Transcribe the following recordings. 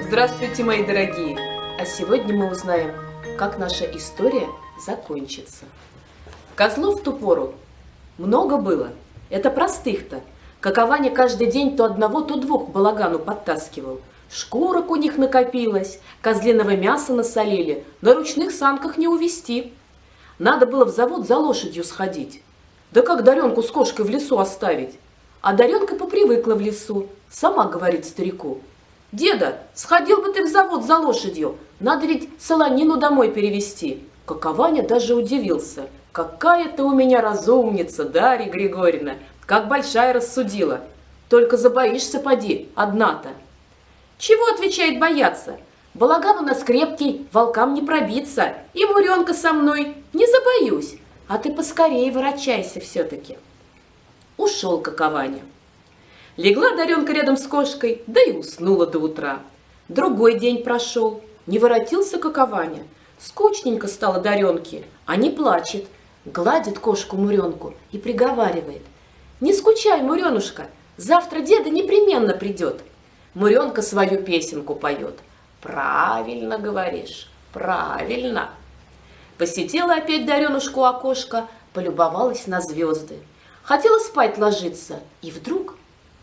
Здравствуйте, мои дорогие! А сегодня мы узнаем, как наша история закончится. Козлов в ту пору много было. Это простых-то. Какованя каждый день то одного, то двух к балагану подтаскивал. Шкурок у них накопилось, козлиного мяса насолили, на ручных санках не увезти. Надо было в завод за лошадью сходить. Да как Даренку с кошкой в лесу оставить? А Даренка попривыкла в лесу, сама говорит старику: «Деда, сходил бы ты в завод за лошадью, надо ведь солонину домой перевезти». Какованя даже удивился: «Какая ты у меня разумница, Дарья Григорьевна, как большая рассудила. Только забоишься, поди, одна-то». «Чего, — отвечает, — бояться? Балаган у нас крепкий, волкам не пробиться, и Муренка со мной, не забоюсь, а ты поскорее ворочайся все-таки». Ушел Какованя. Легла Даренка рядом с кошкой, да и уснула до утра. Другой день прошел, не воротился Какованя. Скучненько стало Даренке, а не плачет. Гладит кошку Муренку и приговаривает: «Не скучай, Муренушка, завтра деда непременно придет». Муренка свою песенку поет. «Правильно говоришь, правильно». Посидела опять Даренушку окошко, полюбовалась на звезды. Хотела спать ложиться, и вдруг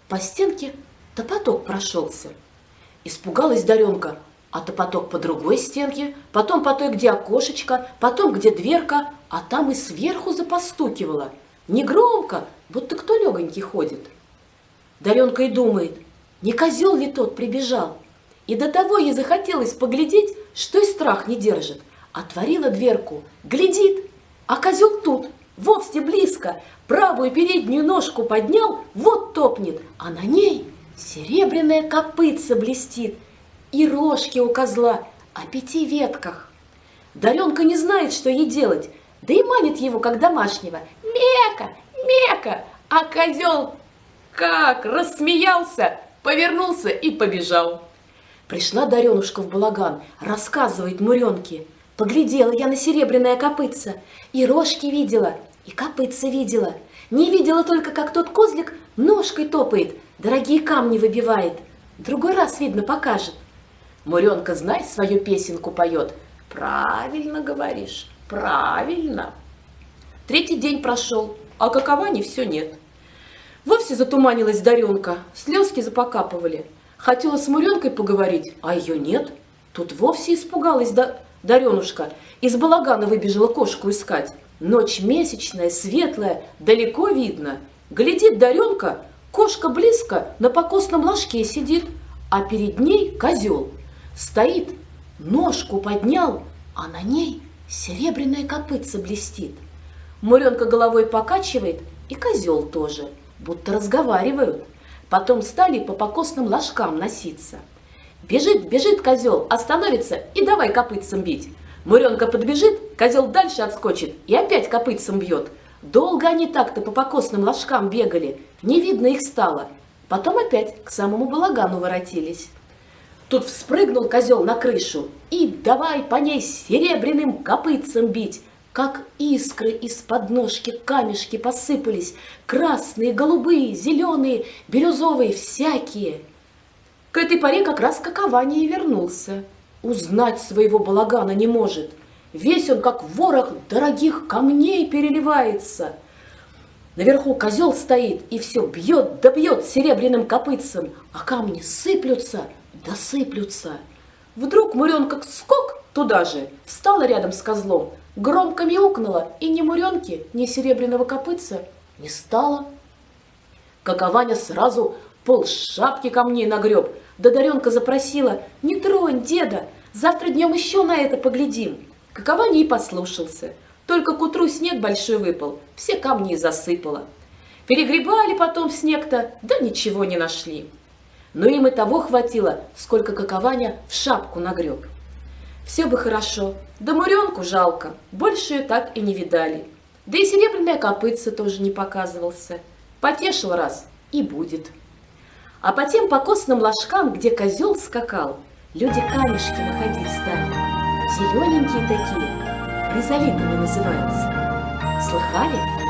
по стенке топоток прошелся. Испугалась Даренка, а топоток по другой стенке, потом по той, где окошечко, потом где дверка, а там и сверху запостукивала. Негромко, будто кто легонький ходит. Даренка и думает, не козел ли тот прибежал. И до того ей захотелось поглядеть, что и страх не держит. Отворила дверку, глядит, а козел тут, вовсе близко, правую переднюю ножку поднял, вот топнет, а на ней серебряная копытца блестит, и рожки у козла о 5 ветках. Даренка не знает, что ей делать, да и манит его, как домашнего: «Мека, мека!» А козел как рассмеялся, повернулся и побежал. Пришла Даренушка в балаган, рассказывает Муренке: «Поглядела я на серебряное копытце, и рожки видела, и копытце видела. Не видела только, как тот козлик ножкой топает, дорогие камни выбивает. Другой раз, видно, покажет». Муренка, знай, свою песенку поет. «Правильно говоришь, правильно». Третий день прошел, а Какованя все нет. Вовсе затуманилась Даренка, слезки запокапывали. Хотела с Муренкой поговорить, а ее нет. Тут вовсе испугалась Даренушка, из балагана выбежала кошку искать. Ночь месячная, светлая, далеко видно. Глядит Даренка, кошка близко на покосном ложке сидит, а перед ней козел. Стоит, ножку поднял, а на ней серебряная копытца блестит. Муренка головой покачивает, и козел тоже, будто разговаривают. Потом стали по покосным ложкам носиться. Бежит, бежит козел, остановится и давай копытцем бить. Муренка подбежит, козел дальше отскочит и опять копытцем бьет. Долго они так-то по покосным ложкам бегали, не видно их стало. Потом опять к самому балагану воротились. Тут вспрыгнул козел на крышу и давай по ней серебряным копытцем бить. Как искры из-под ножки камешки посыпались, красные, голубые, зеленые, бирюзовые, всякие. К этой поре как раз Какованя и вернулся. Узнать своего балагана не может. Весь он, как ворох дорогих камней, переливается. Наверху козел стоит и все бьет да бьет серебряным копытцем, а камни сыплются да сыплются. Вдруг Муренка скок туда же, встала рядом с козлом, громко мяукнула, и ни Муренки, ни серебряного копытца не стало. Какованя сразу полшапки камней нагреб, да Даренка запросила: «Не тронь, деда, завтра днем еще на это поглядим». Какованя и послушался. Только к утру снег большой выпал, все камни и засыпало. Перегребали потом снег-то, да ничего не нашли. Но им и того хватило, сколько Какованя в шапку нагреб. Все бы хорошо, да Муренку жалко, больше ее так и не видали. Да и серебряная копытца тоже не показывался. Потешил раз и будет. А по тем покосным ложкам, где козел скакал, люди камешки находить стали. Зелененькие такие, хризолитами называются. Слыхали?